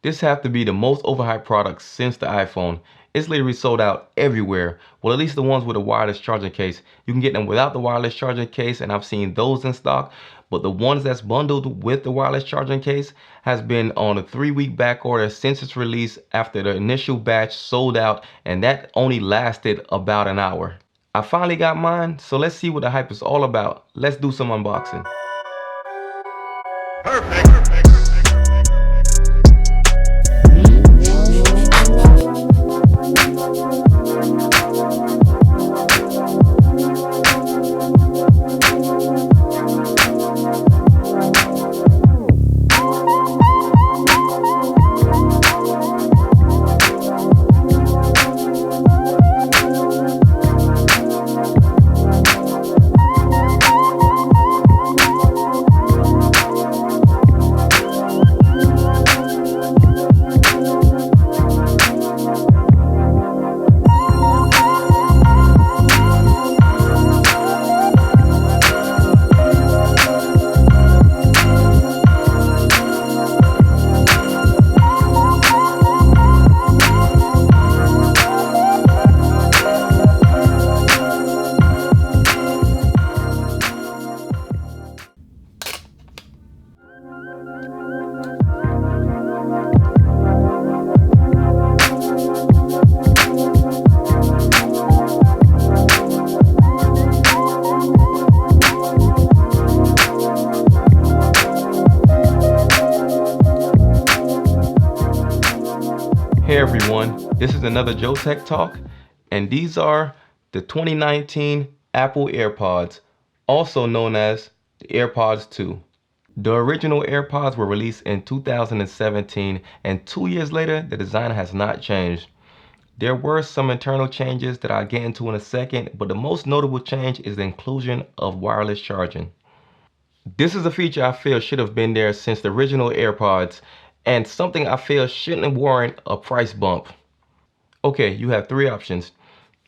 This have to be the most overhyped product since the iPhone. It's literally sold out everywhere. Well, at least the ones with a wireless charging case. You can get them without the wireless charging case, and I've seen those in stock. But the ones that's bundled with the wireless charging case has been on a 3-week back order since its release after the initial batch sold out, and that only lasted about an hour. I finally got mine, so let's see what the hype is all about. Let's do some unboxing. Hey everyone, this is another Joe Tech Talk, and these are the 2019 Apple AirPods, also known as the AirPods 2. The original AirPods were released in 2017, and 2 years later, the design has not changed. There were some internal changes that I'll get into in a second, but the most notable change is the inclusion of wireless charging. This is a feature I feel should have been there since the original AirPods, and something I feel shouldn't warrant a price bump. Okay, you have 3 options.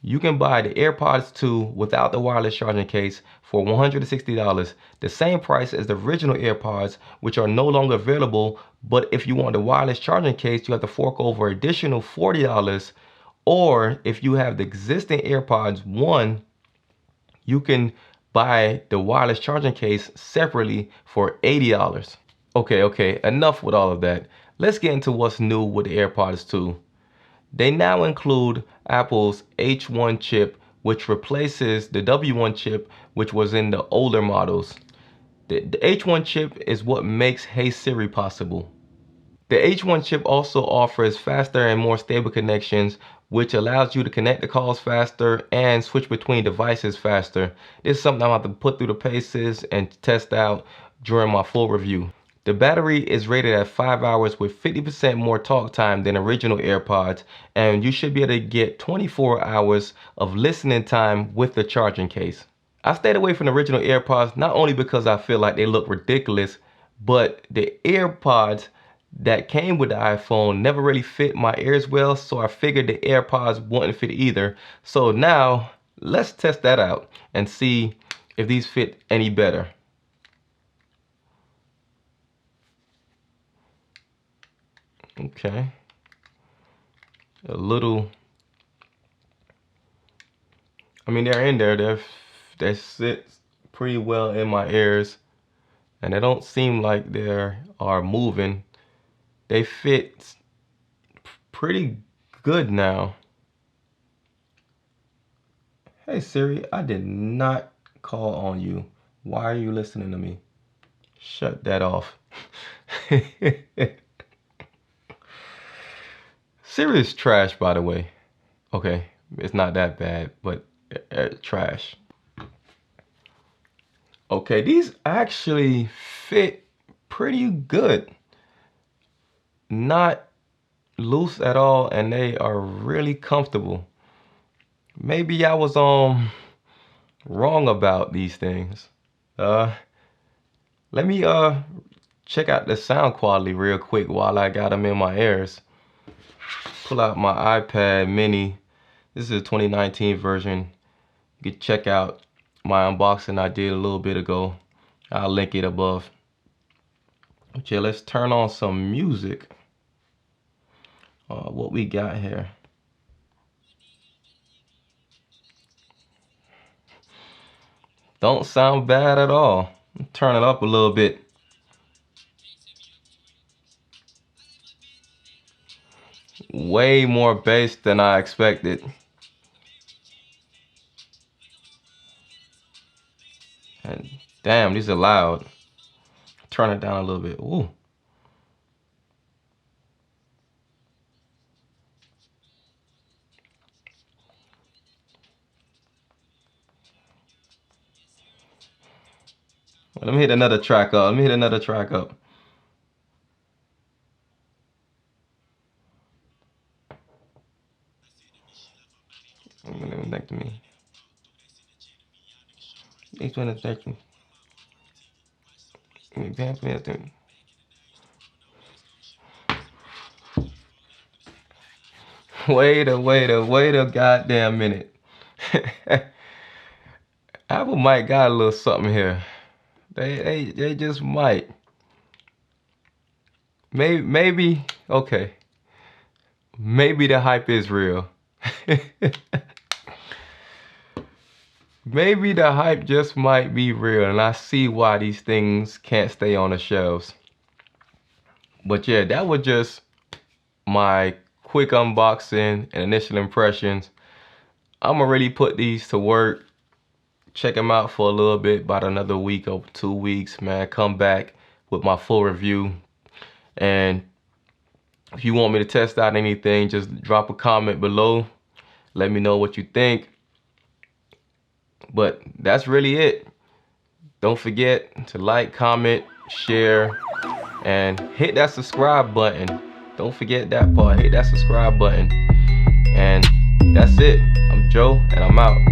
You can buy the AirPods 2 without the wireless charging case for $160, the same price as the original AirPods, which are no longer available, but if you want the wireless charging case, you have to fork over additional $40, or if you have the existing AirPods 1, you can buy the wireless charging case separately for $80. Okay, enough with all of that. Let's get into what's new with the AirPods 2. They now include Apple's H1 chip, which replaces the W1 chip, which was in the older models. The H1 chip is what makes Hey Siri possible. The H1 chip also offers faster and more stable connections, which allows you to connect the calls faster and switch between devices faster. This is something I'm about to put through the paces and test out during my full review. The battery is rated at 5 hours with 50% more talk time than original AirPods, and you should be able to get 24 hours of listening time with the charging case. I stayed away from the original AirPods not only because I feel like they look ridiculous, but the AirPods that came with the iPhone never really fit my ears well, so I figured the AirPods wouldn't fit either. So now let's test that out and see if these fit any better. Okay, a little, I mean, they're in there, they sit pretty well in my ears, and they don't seem like they are moving. They fit pretty good now. Hey Siri, I did not call on you. Why are you listening to me? Shut that off. Siri is trash, by the way. Okay, it's not that bad, but trash. Okay, these actually fit pretty good. Not loose at all, and they are really comfortable. Maybe I was wrong about these things. Let me check out the sound quality real quick while I got them in my ears. Pull out my iPad mini. This is a 2019 version. You can check out my unboxing I did a little bit ago. I'll link it above. Okay, let's turn on some music. what we got here. Don't sound bad at all. Turn it up a little bit. Way more bass than I expected. And damn, these are loud. Turn it down a little bit. Ooh. Let me hit another track up. Let me hit another track up. Let me think to me. Each one is thank you. Wait a goddamn minute. Apple might got a little something here. They just might. Maybe okay. Maybe the hype is real. Maybe the hype just might be real, and I see why these things can't stay on the shelves. But yeah, that was just my quick unboxing and initial impressions. I'm gonna really put these to work. Check them out for a little bit, about another week or 2 weeks, man. Come back with my full review. And if you want me to test out anything, just drop a comment below. Let me know what you think. But that's really it. Don't forget to like, comment, share, and hit that subscribe button. Don't forget that part. Hit that subscribe button. And that's it. I'm Joe, and I'm out.